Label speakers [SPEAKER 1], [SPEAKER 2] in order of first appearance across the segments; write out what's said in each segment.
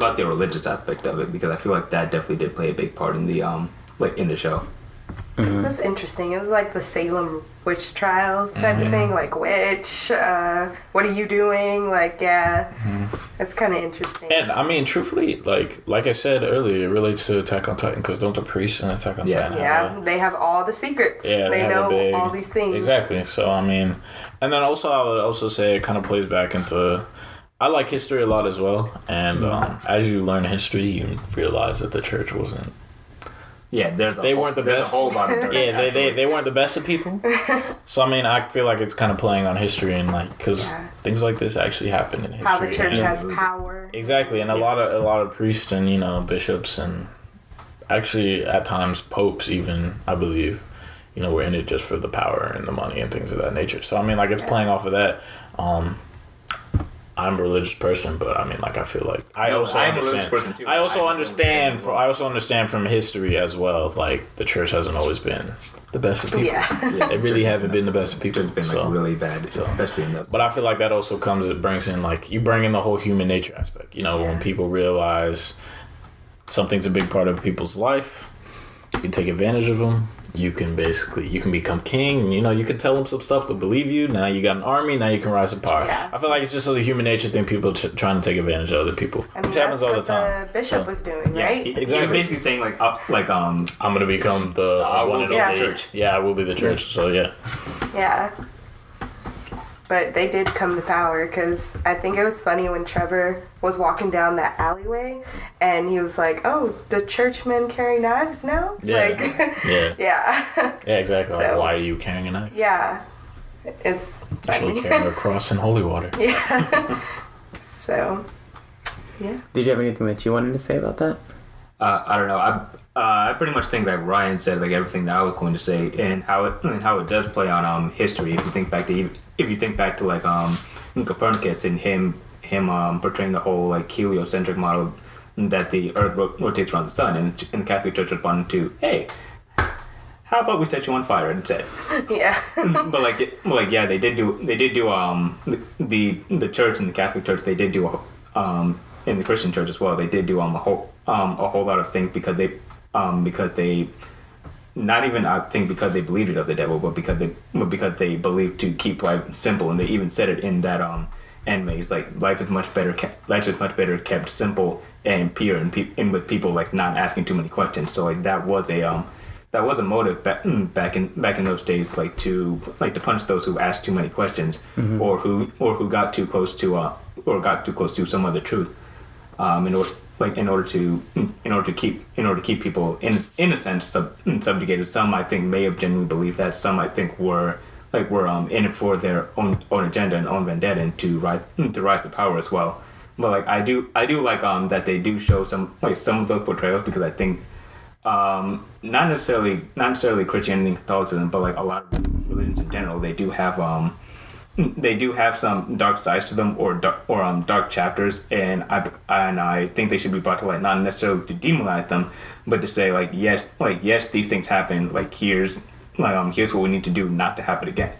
[SPEAKER 1] about the religious aspect of it? Because I feel like that definitely did play a big part in the in the show.
[SPEAKER 2] It was interesting. It was like the Salem witch trials type of thing. Like, witch, what are you doing? Like, yeah, it's kind of interesting.
[SPEAKER 3] And I mean, truthfully, like I said earlier, it relates to Attack on Titan, because don't the priests in Attack on Titan
[SPEAKER 2] they have all the secrets.
[SPEAKER 3] Yeah,
[SPEAKER 2] they know all these things.
[SPEAKER 3] Exactly. So I mean, and then also I would also say it kind of plays back into. I like history a lot as well, and as you learn history, you realize that the church wasn't.
[SPEAKER 1] Yeah, they weren't the best. A whole lot of dirt,
[SPEAKER 3] yeah, they weren't the best of people. So I mean, I feel like it's kind of playing on history, and like because things like this actually happen in history.
[SPEAKER 2] How the church has power.
[SPEAKER 3] Exactly, and a lot of priests and bishops and actually at times popes even, I believe, were in it just for the power and the money and things of that nature. So I mean, like it's playing off of that. I'm a religious person, but I mean, like I feel like I also understand from history as well. Like the church hasn't always been the best of people.
[SPEAKER 2] Yeah.
[SPEAKER 3] They really haven't been the best of people.
[SPEAKER 1] It's been like really bad, especially in the.
[SPEAKER 3] But I feel like that also brings in like you bring in the whole human nature aspect. When people realize something's a big part of people's life, you take advantage of them. You can become king. You can tell them some stuff to believe you. Now you got an army. Now you can rise to power. Yeah. I feel like it's just a human nature thing. People trying to take advantage of other people, which happens all the time.
[SPEAKER 2] The bishop was doing, right?
[SPEAKER 3] Exactly.
[SPEAKER 1] He's basically saying
[SPEAKER 3] I'm gonna become the one and only church. Yeah, I will be the church. So yeah.
[SPEAKER 2] Yeah. But they did come to power, because I think it was funny when Trevor was walking down that alleyway and he was like, oh, the churchmen carry knives now?
[SPEAKER 3] Yeah.
[SPEAKER 2] Yeah.
[SPEAKER 3] Yeah, exactly. So, like, why are you carrying a knife?
[SPEAKER 2] Yeah. It's funny.
[SPEAKER 3] Actually carrying a cross in holy water.
[SPEAKER 2] Yeah. So, yeah.
[SPEAKER 4] Did you have anything that you wanted to say about that?
[SPEAKER 1] I don't know. I pretty much think that Ryan said like everything that I was going to say, and how it does play on history. If you think back to like Copernicus and him portraying the whole like heliocentric model that the Earth rotates around the sun, and the Catholic Church responded to, hey, how about we set you on fire instead?
[SPEAKER 2] Yeah.
[SPEAKER 1] but yeah, they did do the church and the Catholic Church, they did do in the Christian church as well, they did do a whole lot of things because they not even I think because they believed it of the devil, but because they believed to keep life simple, and they even said it in that animes, like life is much better kept simple and pure, and with people like not asking too many questions. So like that was a motive back in those days, like to punish those who asked too many questions, or who got too close to some other truth, in order to keep people in a sense subjugated. Some I think may have genuinely believed that. Some I think were in it for their own agenda and own vendetta, and to rise to power as well. But like I do like that they do show some of those portrayals, because I think not necessarily Christianity and Catholicism, but like a lot of religions in general, they do have some dark sides to them, or dark chapters, and I think they should be brought to light, not necessarily to demonize them, but to say yes, these things happen. Like here's what we need to do not to happen again,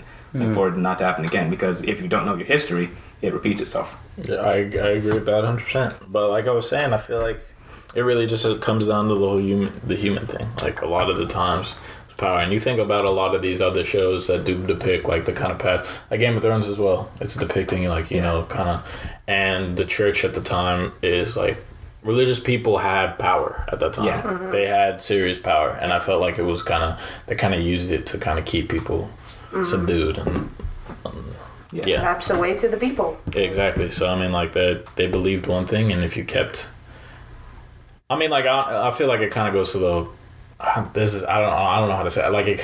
[SPEAKER 1] for it not to happen again. Because if you don't know your history, it repeats itself.
[SPEAKER 3] Yeah, I agree with that 100%. But like I was saying, I feel like it really just comes down to the human thing. Like a lot of the times. Power, and you think about a lot of these other shows that do depict like the kind of past, like Game of Thrones as well. It's depicting like kind of, and the church at the time is like religious people had power at that time. Yeah. They had serious power, and I felt like it was they kind of used it to kind of keep people subdued, and yeah,
[SPEAKER 2] that's the way to the people.
[SPEAKER 3] Exactly. So I mean, like they believed one thing, and if you kept, I mean, like I feel like it kind of goes to the. I don't know how to say it. Like they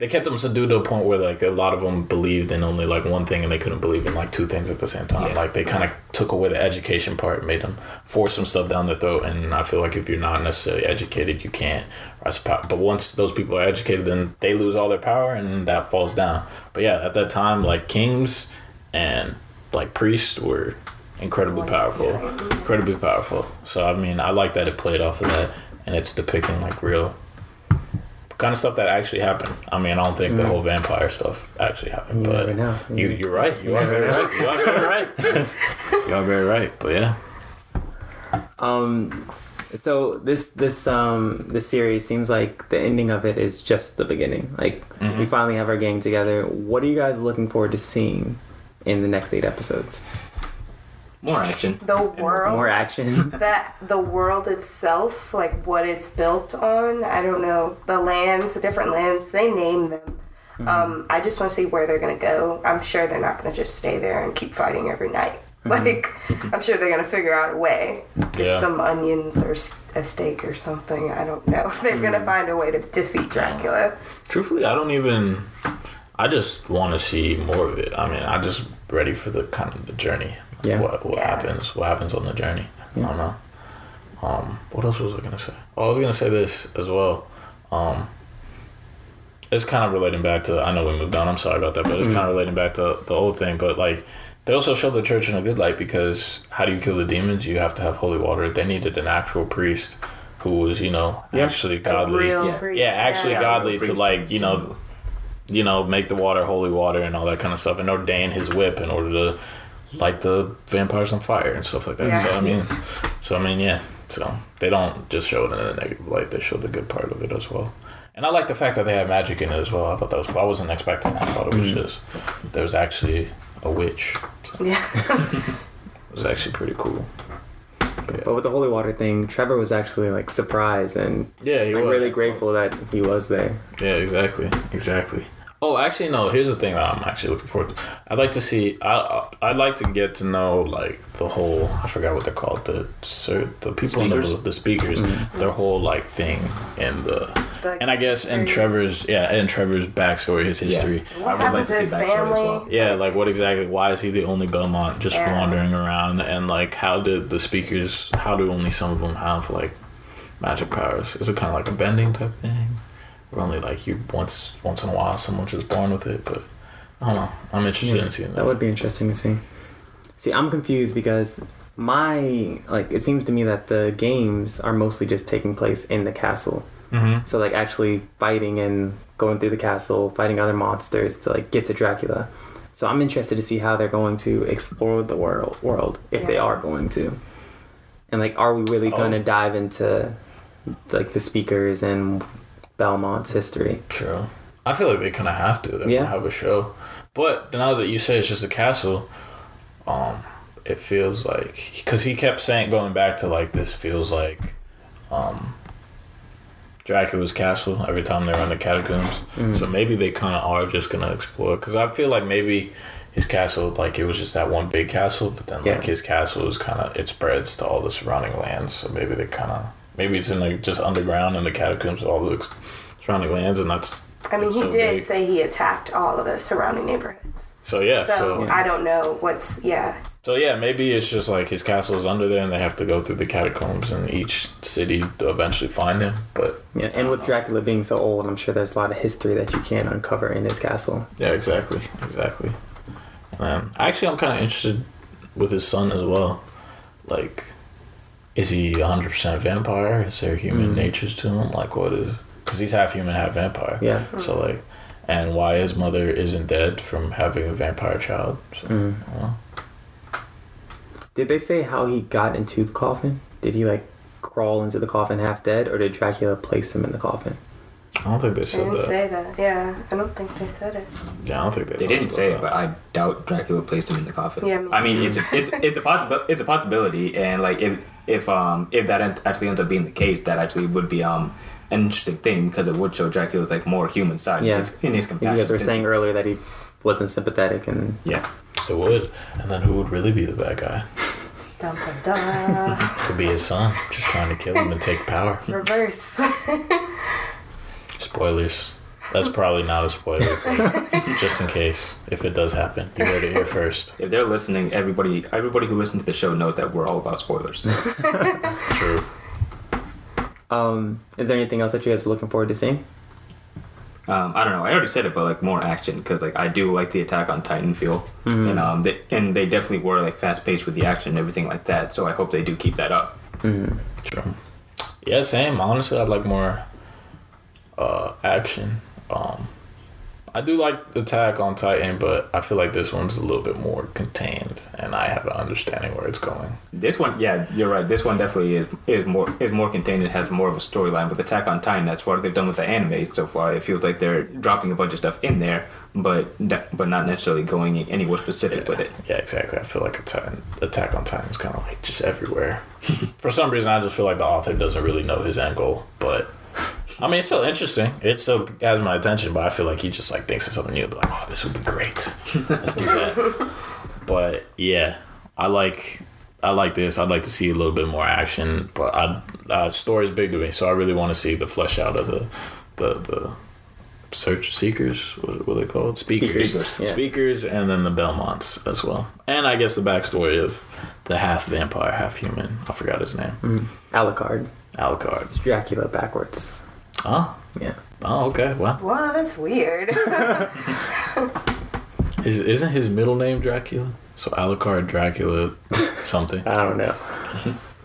[SPEAKER 3] kept them subdued to a point where like a lot of them believed in only like one thing, and they couldn't believe in like two things at the same time. Yeah. Like they kind of took away the education part, made them force some stuff down their throat. And I feel like if you're not necessarily educated, you can't rise to power. But once those people are educated, then they lose all their power, and that falls down. But yeah, at that time, like kings and like priests were incredibly powerful. So I mean, I like that it played off of that, and it's depicting like real kind of stuff that actually happened. I mean, I don't think the whole vampire stuff actually happened, but you're right. You are very right. You are very right. But yeah.
[SPEAKER 4] So this series seems like the ending of it is just the beginning. Like we finally have our gang together. What are you guys looking forward to seeing in the next 8 episodes?
[SPEAKER 1] More action.
[SPEAKER 2] The world.
[SPEAKER 4] More action.
[SPEAKER 2] The world itself, like what it's built on. I don't know. The lands, the different lands, they name them. I just want to see where they're going to go. I'm sure they're not going to just stay there and keep fighting every night. Like, I'm sure they're going to figure out a way. Get some onions or a steak or something. I don't know. They're going to find a way to defeat Dracula.
[SPEAKER 3] Truthfully, I just want to see more of it. I mean, I'm just ready for the kind of the journey.
[SPEAKER 4] Yeah.
[SPEAKER 3] What happens on the journey. Yeah. I don't know. What else was I going to say? Oh, I was going to say this as well. It's kind of relating back to, I know we moved on, I'm sorry about that, but it's kind of relating back to the old thing. But like, they also show the church in a good light, because how do you kill the demons? You have to have holy water. They needed an actual priest who was, actually godly. Godly to like, make the water holy water and all that kind of stuff, and ordain his whip in order to light the vampires on fire and stuff like that. Yeah. So they don't just show it in a negative light. They show the good part of it as well. And I like the fact that they have magic in it as well. I thought that was cool. I wasn't expecting that. I thought it was just, there was actually a witch. So yeah. It was actually pretty cool.
[SPEAKER 4] But with the holy water thing, Trevor was actually like surprised and
[SPEAKER 3] he was
[SPEAKER 4] really grateful that he was there.
[SPEAKER 3] Yeah, exactly. Oh, actually, no. Here's the thing that I'm actually looking forward to. I'd like to see. I'd like to get to know like the whole. I forgot what they're called. The people in the speakers. Their whole like thing and and I guess in Trevor's backstory, his history.
[SPEAKER 2] Yeah. I would like to see backstory as well.
[SPEAKER 3] Yeah, like what exactly? Why is he the only Belmont just wandering around? And like, how did the speakers? How do only some of them have like magic powers? Is it kind of like a bending type thing? Or only like you once in a while someone's just born with it, but I don't know. I'm interested in seeing that.
[SPEAKER 4] That would be interesting to see. See, I'm confused because it seems to me that the games are mostly just taking place in the castle. So like actually fighting and going through the castle, fighting other monsters to like get to Dracula. So I'm interested to see how they're going to explore the world if they are going to. And like, are we really going to dive into like the speakers and Belmont's history?
[SPEAKER 3] True. I feel like they kind of have to. They're gonna have a show. But now that you say it's just a castle, it feels like, because he kept going back to like, this feels like Dracula's castle every time they're in the catacombs. So maybe they kind of are just gonna explore, because I feel like maybe his castle, like it was just that one big castle, but then like his castle is kind of, it spreads to all the surrounding lands. So maybe they kind of, maybe it's in like just underground in the catacombs of all the surrounding lands, and that's.
[SPEAKER 2] I mean, he did say he attacked all of the surrounding neighborhoods.
[SPEAKER 3] So yeah.
[SPEAKER 2] So I don't know what's
[SPEAKER 3] So yeah, maybe it's just like his castle is under there, and they have to go through the catacombs in each city to eventually find him. But
[SPEAKER 4] and with Dracula being so old, I'm sure there's a lot of history that you can't uncover in his castle.
[SPEAKER 3] Yeah, exactly. Actually, I'm kind of interested with his son as well. Like, is he 100% vampire? Is there human natures to him? Like, what is? Because he's half human, half vampire. Yeah. So like, and why his mother isn't dead from having a vampire child? So,
[SPEAKER 4] Did they say how he got into the coffin? Did he like crawl into the coffin half dead, or did Dracula place him in the coffin?
[SPEAKER 3] I don't think they said that.
[SPEAKER 2] They didn't say that. Yeah, I don't think they said it.
[SPEAKER 3] Yeah, I don't think
[SPEAKER 1] they didn't say it, but I doubt Dracula placed him in the coffin.
[SPEAKER 2] Yeah,
[SPEAKER 1] I mean, it's a possibility, and like if that actually ends up being the case, that actually would be an interesting thing, because it would show Dracula's like more human side in his compassion.
[SPEAKER 4] You guys were saying earlier that he wasn't sympathetic, and
[SPEAKER 3] it would. And then who would really be the bad guy?
[SPEAKER 2] Dun, dun, dun.
[SPEAKER 3] Could be his son, just trying to kill him and take power.
[SPEAKER 2] Reverse.
[SPEAKER 3] Spoilers. That's probably not a spoiler, but just in case, if it does happen, you heard it here first.
[SPEAKER 1] If they're listening, everybody who listens to the show knows that we're all about spoilers.
[SPEAKER 3] True.
[SPEAKER 4] Is there anything else that you guys are looking forward to seeing?
[SPEAKER 1] I don't know. I already said it, but like more action, because like I do like the Attack on Titan feel, and they definitely were like fast paced with the action and everything like that. So I hope they do keep that up.
[SPEAKER 3] Sure. Yeah, same. Honestly, I'd like more action. I do like Attack on Titan, but I feel like this one's a little bit more contained, and I have an understanding where it's going.
[SPEAKER 1] This one, yeah, you're right. This one definitely is more contained. It has more of a storyline. With Attack on Titan, as far as they've done with the anime so far, it feels like they're dropping a bunch of stuff in there, but not necessarily going anywhere specific with it.
[SPEAKER 3] Yeah, exactly. I feel like Attack on Titan is kind of like just everywhere. For some reason, I just feel like the author doesn't really know his end goal, but. I mean, it's still interesting. It still has my attention, but I feel like he just like thinks of something new. Like, oh, this would be great. Let's do that. But yeah, I like this. I'd like to see a little bit more action, but story's big to me, so I really want to see the flesh out of the search seekers. What are they called? Speakers, and then the Belmonts as well, and I guess the backstory of the half vampire, half human. I forgot his name.
[SPEAKER 4] Alucard.
[SPEAKER 3] It's
[SPEAKER 4] Dracula backwards.
[SPEAKER 3] Oh?
[SPEAKER 4] Yeah.
[SPEAKER 3] Oh, okay. Well.
[SPEAKER 2] Wow, that's weird.
[SPEAKER 3] Isn't his middle name Dracula? So Alucard, Dracula, something.
[SPEAKER 4] I don't know.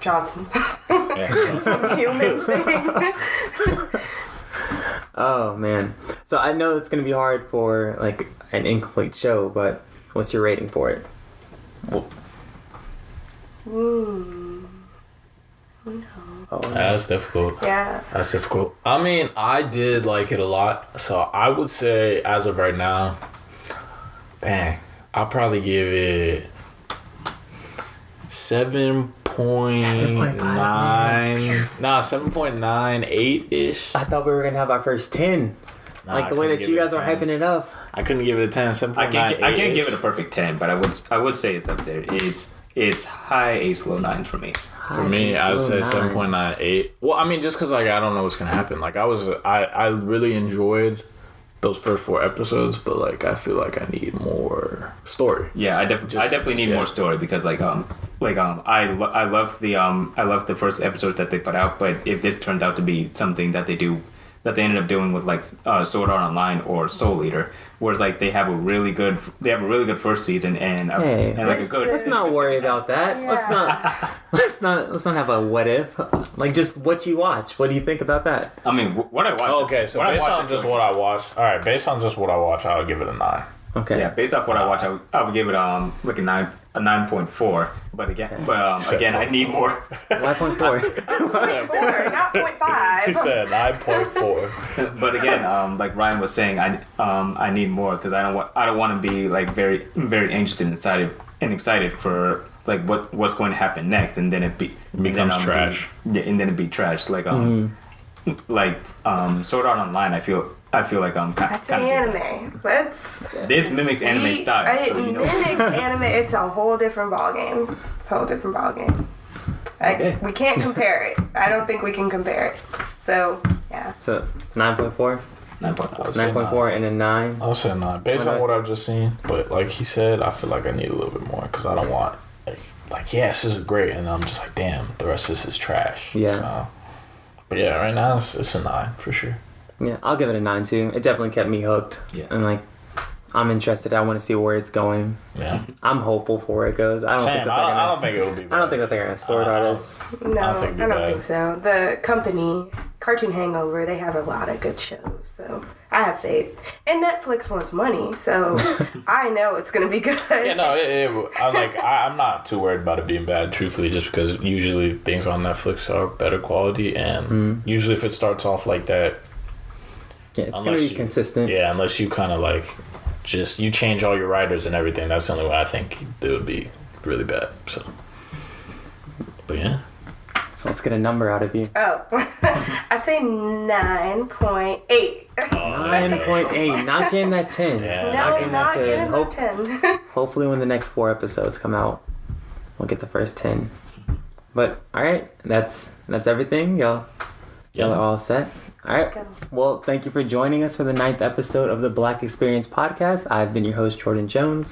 [SPEAKER 2] Johnson.
[SPEAKER 3] Yeah, Johnson.
[SPEAKER 2] Human thing.
[SPEAKER 4] Oh, man. So I know it's going to be hard for, like, an incomplete show, but what's your rating for it?
[SPEAKER 3] Well,
[SPEAKER 4] Oh,
[SPEAKER 3] that's difficult.
[SPEAKER 2] Yeah.
[SPEAKER 3] That's difficult. I mean, I did like it a lot. So I would say, as of right now, I'll probably give it 7.9. Nah, 7.98-ish.
[SPEAKER 4] I thought we were going to have our first 10.
[SPEAKER 3] Nah,
[SPEAKER 4] like the way that you guys are hyping it up.
[SPEAKER 3] I couldn't give it a 10. 7.98.
[SPEAKER 1] I can't give it a perfect 10, but I would say it's up there. It's high 8s, low 9s for me.
[SPEAKER 3] For me, I would say 7.98. Well, I mean, just because like I don't know what's gonna happen. Like I really enjoyed those first 4 episodes, but like I feel like I need more story.
[SPEAKER 1] Yeah, I definitely need more story because I love the first episodes that they put out. But if this turns out to be something that they ended up doing with like Sword Art Online or Soul Eater, whereas like they have a really good first season and like a good.
[SPEAKER 4] Let's not worry about that.
[SPEAKER 2] Yeah.
[SPEAKER 4] Let's not have a what if. Like just what you watch. What do you think about that?
[SPEAKER 1] I mean, what I watched.
[SPEAKER 3] Okay, so based on just what I watched, all right. Based on just what I watched, I would give it a 9.
[SPEAKER 4] Okay.
[SPEAKER 1] Yeah, based off what I watched, I would give it like a 9.4. But again, I need more.
[SPEAKER 4] 9.4.
[SPEAKER 2] 0.4, not 0.5.
[SPEAKER 3] He said 9.4.
[SPEAKER 1] But again, like Ryan was saying, I need more because I don't want to be like very very anxious and excited for like what's going to happen next, and then it becomes trash. And then it be trash. Like Sword Art Online, I feel like
[SPEAKER 2] That's an anime.
[SPEAKER 1] This mimics anime style.
[SPEAKER 2] It mimics anime. It's a whole different ballgame.
[SPEAKER 1] Okay.
[SPEAKER 2] We can't compare it. I don't think we can compare it. So yeah.
[SPEAKER 4] So 9.4. 9.4 and a 9.
[SPEAKER 3] I'll say 9 based on what I've just seen. But like he said, I feel like I need a little bit more because I don't want like yes, this is great, and I'm just like damn, the rest of this is trash.
[SPEAKER 4] Yeah.
[SPEAKER 3] So, but yeah, right now it's a 9 for sure.
[SPEAKER 4] Yeah, I'll give it a 9 too. It definitely kept me hooked.
[SPEAKER 1] Yeah.
[SPEAKER 4] And like, I'm interested. I want to see where it's going.
[SPEAKER 3] Yeah.
[SPEAKER 4] I'm hopeful for where it goes. I don't think it will be bad. I don't think that they're gonna sword artists.
[SPEAKER 2] No, I don't think so. The company, Cartoon Hangover, they have a lot of good shows, so I have faith. And Netflix wants money, so I know it's gonna be good.
[SPEAKER 3] Yeah, no, I'm not too worried about it being bad, truthfully, just because usually things on Netflix are better quality, and usually if it starts off like that,
[SPEAKER 4] yeah, it's gonna be consistent.
[SPEAKER 3] Yeah, unless you kind of like just you change all your writers and everything. That's the only way I think it would be really bad. So, but yeah.
[SPEAKER 4] So let's get a number out of you.
[SPEAKER 2] Oh, I say 9.8.
[SPEAKER 4] 9.8. Not getting that 10.
[SPEAKER 3] Yeah.
[SPEAKER 2] No, not getting that 10.
[SPEAKER 4] Hopefully, when the next 4 episodes come out, we'll get the first 10. But all right, that's everything. Y'all are all set. All right. Well, thank you for joining us for the 9th episode of the Black Experience podcast. I've been your host, Jordan Jones.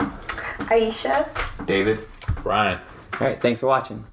[SPEAKER 2] Aisha.
[SPEAKER 1] David.
[SPEAKER 3] Ryan.
[SPEAKER 4] All right. Thanks for watching.